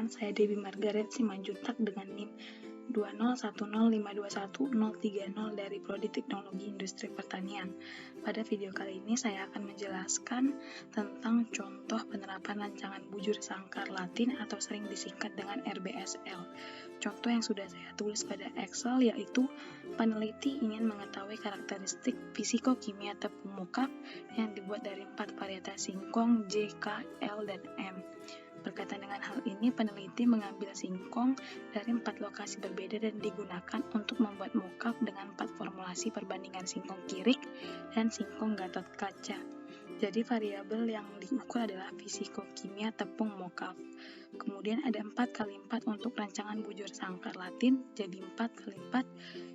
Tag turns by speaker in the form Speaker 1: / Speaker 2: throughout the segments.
Speaker 1: perkenalkan, saya Debbie Margaret Simanjuntak dengan NIM 20105210030 dari Prodi Teknologi Industri Pertanian. Pada video kali ini saya akan menjelaskan tentang contoh penerapan rancangan bujur sangkar Latin atau sering disingkat dengan RBSL. Contoh yang sudah saya tulis pada Excel yaitu peneliti ingin mengetahui karakteristik fisikokimia tepung mokaf yang dibuat dari 4 varietas singkong J, K, L, dan M. Berkaitan dengan hal ini, peneliti mengambil singkong dari 4 lokasi berbeda dan digunakan untuk membuat mokaf dengan 4 formulasi perbandingan singkong kirik dan singkong gatot kaca. Jadi variabel yang diukur adalah fisikokimia tepung mokaf. Kemudian ada 4x4 untuk rancangan bujur sangkar Latin, jadi 4x4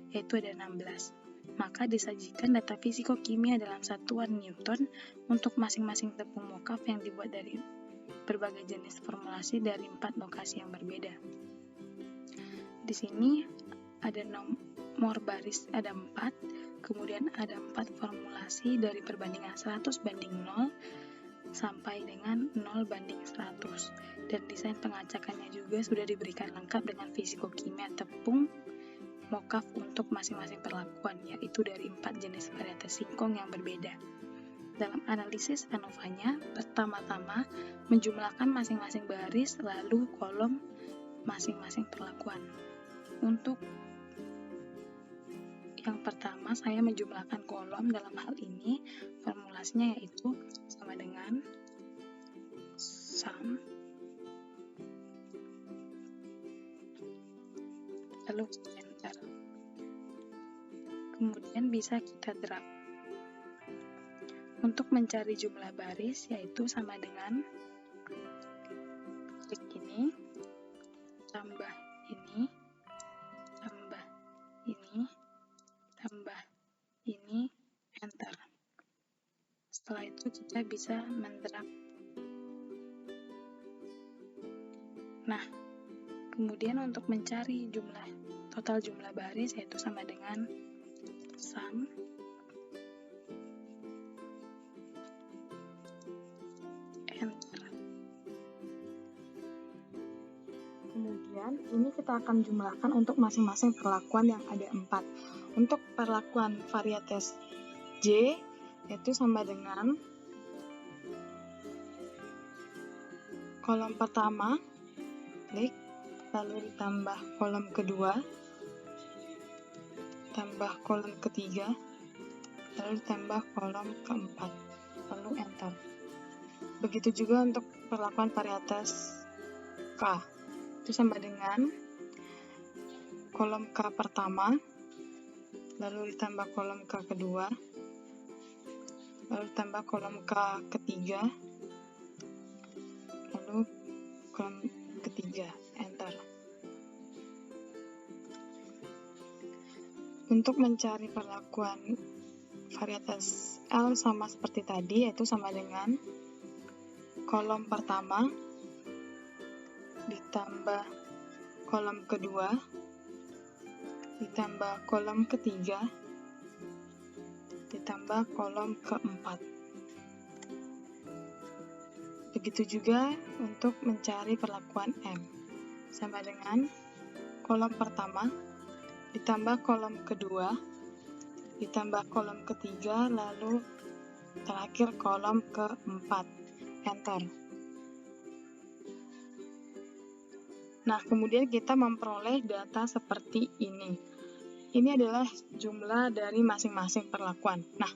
Speaker 1: yaitu ada 16. Maka disajikan data fisikokimia dalam satuan Newton untuk masing-masing tepung mokaf yang dibuat dari berbagai jenis formulasi dari 4 lokasi yang berbeda. Di sini ada nomor baris ada 4, kemudian ada 4 formulasi dari perbandingan 100:0 sampai dengan 0:100. Dan desain pengacakannya juga sudah diberikan lengkap dengan fisikokimia tepung mokaf untuk masing-masing perlakuan, yaitu dari 4 jenis varietas singkong yang berbeda. Dalam analisis ANOVA-nya, pertama-tama menjumlahkan masing-masing baris lalu kolom masing-masing perlakuan. Untuk yang pertama, saya menjumlahkan kolom. Dalam hal ini formulasinya yaitu sama dengan sum lalu enter. Kemudian bisa kita drag. Untuk mencari jumlah baris yaitu sama dengan klik ini, tambah ini, tambah ini, tambah ini, enter. Setelah itu kita bisa mendrag. Nah, kemudian untuk mencari total jumlah baris yaitu sama dengan sum enter. Kemudian ini kita akan jumlahkan untuk masing-masing perlakuan yang ada 4. Untuk perlakuan varietas J yaitu sama dengan kolom pertama, klik, lalu ditambah kolom kedua, tambah kolom ketiga, lalu ditambah kolom keempat, lalu enter. Begitu juga untuk perlakuan varietas K, itu sama dengan kolom K pertama, lalu ditambah kolom K kedua, lalu ditambah kolom K ketiga, lalu kolom ketiga, enter. Untuk mencari perlakuan varietas L sama seperti tadi, yaitu sama dengan kolom pertama ditambah kolom kedua ditambah kolom ketiga ditambah kolom keempat. Begitu juga untuk mencari perlakuan M, sama dengan kolom pertama ditambah kolom kedua ditambah kolom ketiga lalu terakhir kolom keempat, enter. Nah, kemudian kita memperoleh data seperti ini. Ini adalah jumlah dari masing-masing perlakuan. Nah,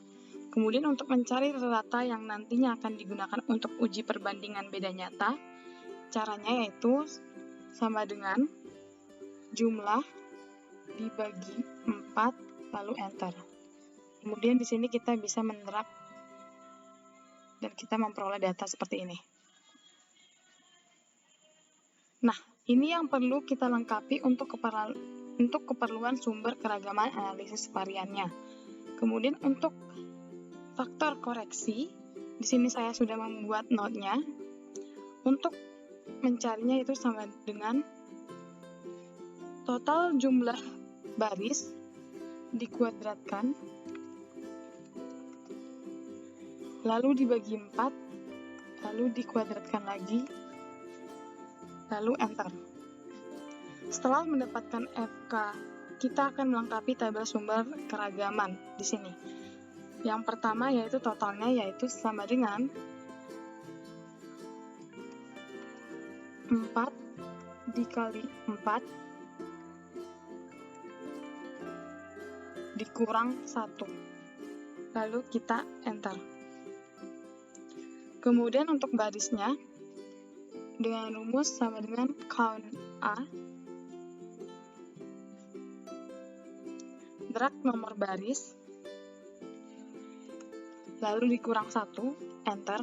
Speaker 1: kemudian untuk mencari data yang nantinya akan digunakan untuk uji perbandingan beda nyata, caranya yaitu sama dengan jumlah dibagi 4 lalu enter. Kemudian di sini kita bisa mendrag dan kita memperoleh data seperti ini. Nah, ini yang perlu kita lengkapi untuk keperluan sumber keragaman analisis variannya. Kemudian untuk faktor koreksi, di sini saya sudah membuat note-nya. Untuk mencarinya itu sama dengan total jumlah baris dikuadratkan, lalu dibagi 4, lalu dikuadratkan lagi, lalu enter. Setelah mendapatkan FK, kita akan melengkapi tabel sumber keragaman di sini. Yang pertama yaitu totalnya, yaitu sama dengan 4 dikali 4 dikurang 1. Lalu kita enter. Kemudian untuk barisnya, dengan rumus sama dengan count A, drag nomor baris, lalu dikurang 1, enter.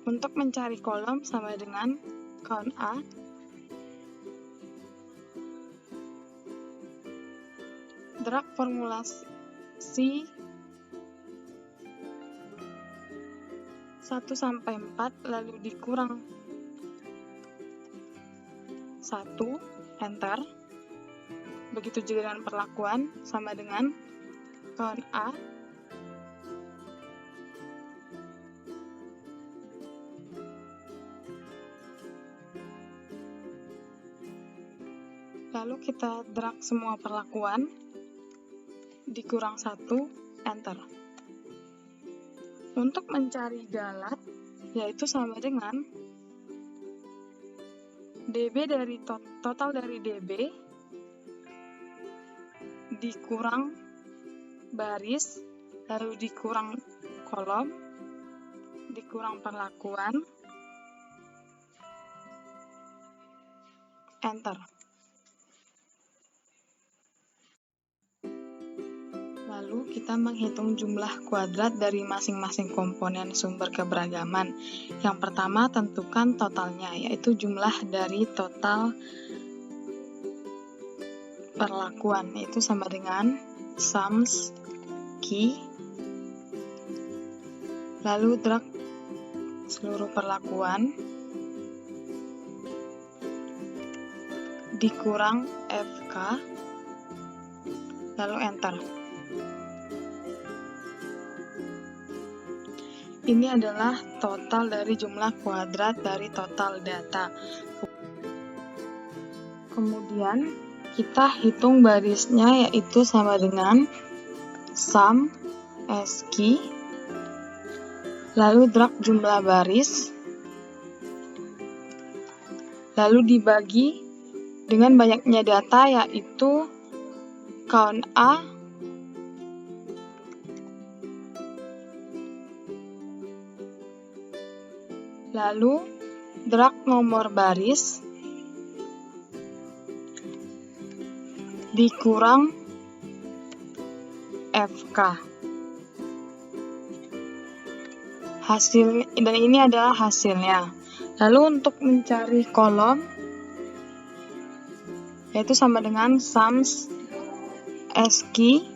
Speaker 1: Untuk mencari kolom sama dengan count A, drag formulasi 1 sampai 4, lalu dikurang 1, enter. Begitu juga dengan perlakuan, sama dengan count A, lalu kita drag semua perlakuan, dikurang 1, enter. Untuk mencari galat, yaitu sama dengan DB dari total dari DB dikurang baris, lalu dikurang kolom, dikurang perlakuan, enter. Lalu kita menghitung jumlah kuadrat dari masing-masing komponen sumber keberagaman. Yang pertama, tentukan totalnya, yaitu jumlah dari total perlakuan, yaitu sama dengan sums key, lalu drag seluruh perlakuan, dikurang FK, lalu enter. Ini adalah total dari jumlah kuadrat dari total data. Kemudian kita hitung barisnya, yaitu sama dengan sum ASCII, lalu drag jumlah baris, lalu dibagi dengan banyaknya data, yaitu count A, lalu drag nomor baris, dikurang FK. Hasil, dan ini adalah hasilnya. Lalu untuk mencari kolom, yaitu sama dengan sums ASCII,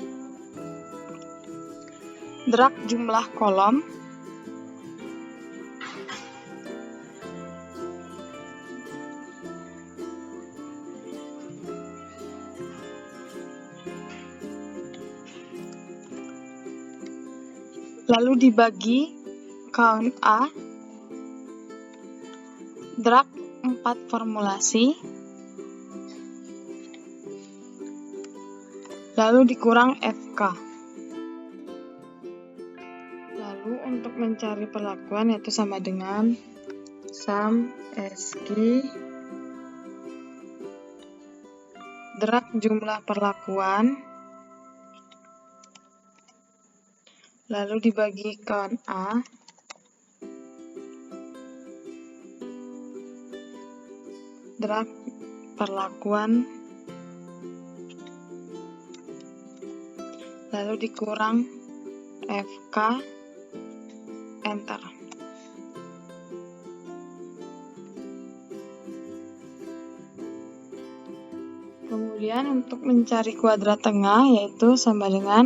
Speaker 1: drag jumlah kolom, lalu dibagi count A, drag 4 formulasi, lalu dikurang FK. Lalu untuk mencari perlakuan, yaitu sama dengan sum ASCII, drag jumlah perlakuan, lalu dibagi count A, drag perlakuan, lalu dikurang FK, enter. Kemudian untuk mencari kuadrat tengah, yaitu sama dengan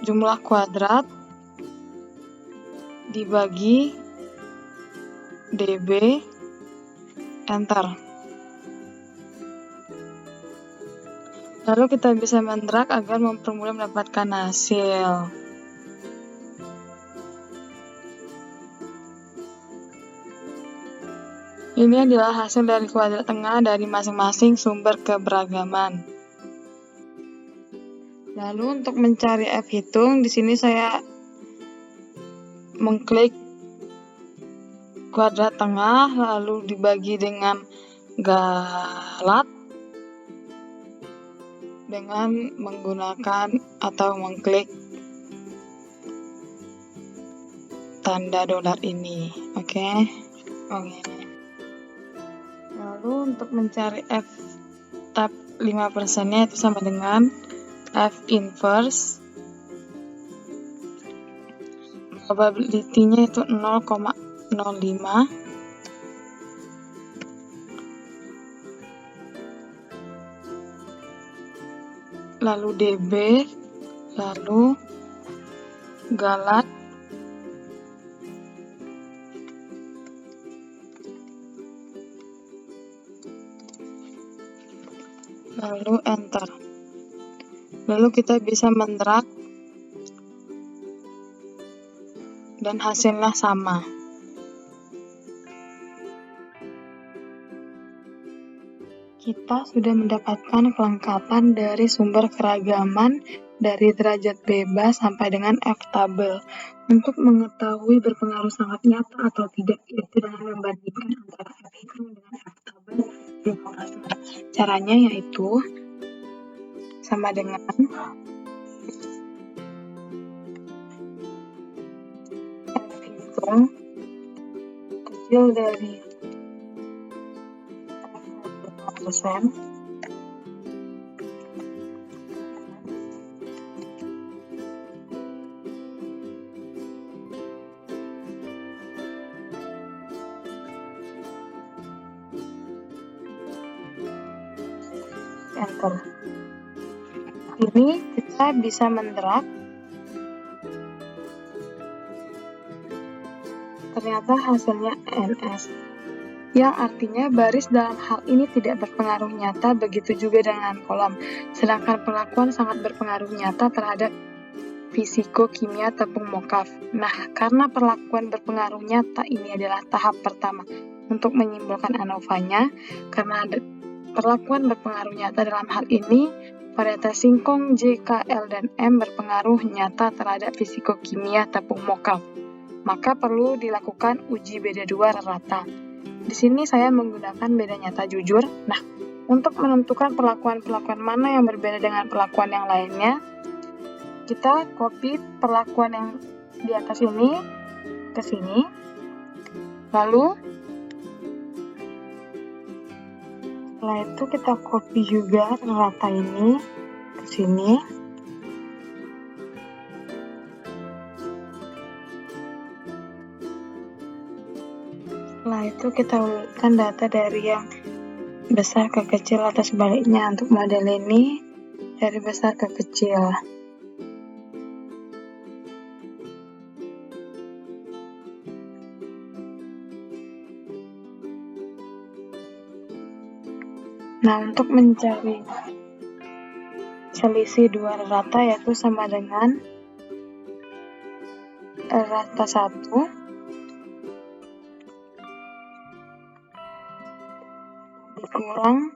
Speaker 1: jumlah kuadrat dibagi DB, enter. Lalu kita bisa mendrag agar mempermudah mendapatkan hasil. Ini adalah hasil dari kuadrat tengah dari masing-masing sumber keberagaman. Lalu untuk mencari F hitung, di sini saya mengklik kuadrat tengah lalu dibagi dengan galat dengan menggunakan atau mengklik tanda dolar ini. Oke. Lalu untuk mencari F tab 5%-nya itu sama dengan F inverse, probability-nya itu 0,05, lalu dB, lalu galat, lalu enter. Lalu kita bisa mendrag dan hasilnya sama. Kita sudah mendapatkan kelengkapan dari sumber keragaman dari derajat bebas sampai dengan F tabel. Untuk mengetahui berpengaruh sangat nyata atau tidak, yaitu dengan membandingkan antara F hitung dengan F tabel 5%. Caranya yaitu sama dengan F hitung kecil dari F 5%, enter. Ini kita bisa mendrag. Ternyata hasilnya NS, yang artinya baris dalam hal ini tidak berpengaruh nyata, begitu juga dengan kolom. Sedangkan perlakuan sangat berpengaruh nyata terhadap fisiko-kimia tepung mokaf. Nah, karena perlakuan berpengaruh nyata ini adalah tahap pertama untuk menyimpulkan ANOVA-nya, karena perlakuan berpengaruh nyata dalam hal ini, varietas singkong J, K, L, dan M berpengaruh nyata terhadap fisiko-kimia tepung mokaf. Maka perlu dilakukan uji beda dua rata. Di sini saya menggunakan beda nyata jujur. Nah, untuk menentukan perlakuan-perlakuan mana yang berbeda dengan perlakuan yang lainnya, kita copy perlakuan yang di atas ini ke sini. Lalu setelah itu kita copy juga rata ini ke sini. Setelah itu kita urutkan data dari yang besar ke kecil atau sebaliknya. Untuk model ini dari besar ke kecil. Nah, untuk mencari selisih dua rata yaitu sama dengan rata 1 dikurang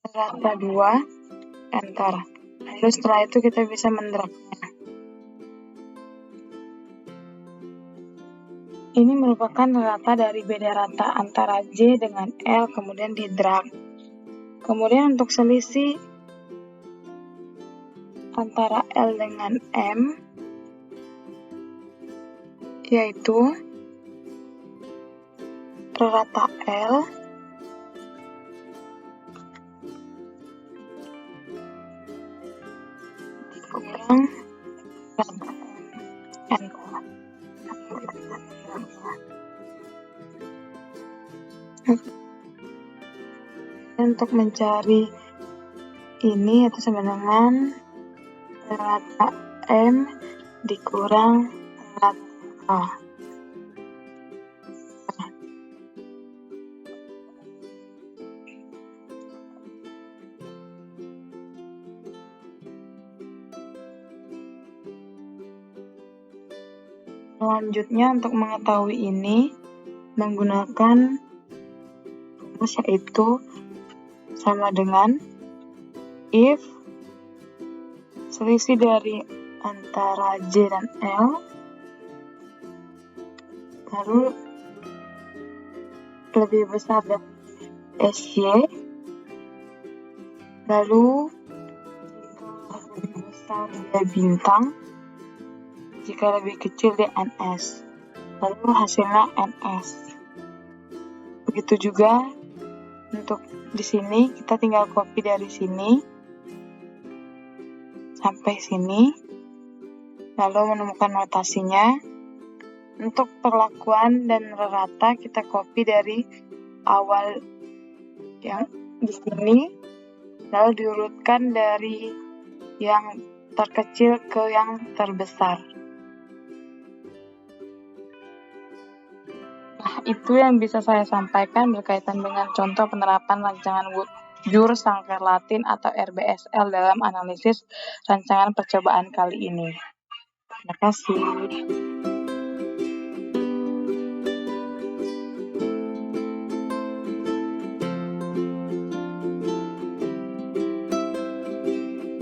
Speaker 1: rata 2, enter. Lalu setelah itu kita bisa mendragnya. Ini merupakan rata dari beda rata antara J dengan L, kemudian di drag. Kemudian untuk selisih antara L dengan M, yaitu rata L dikurang rata M, enter. Untuk mencari ini itu sama dengan rata M dikurang rata A. Selanjutnya untuk mengetahui ini menggunakan rumus yaitu sama dengan if selisih dari antara J dan L lalu lebih besar dari SY, lalu jika lebih besar dia bintang, jika lebih kecil dia NS, lalu hasilnya NS. Begitu juga untuk di sini kita tinggal copy dari sini sampai sini, lalu menemukan notasinya. Untuk perlakuan dan rata kita copy dari awal yang di sini, lalu diurutkan dari yang terkecil ke yang terbesar. Nah, itu yang bisa saya sampaikan berkaitan dengan contoh penerapan rancangan bujur sangkar Latin atau RBSL dalam analisis rancangan percobaan kali ini. Terima kasih.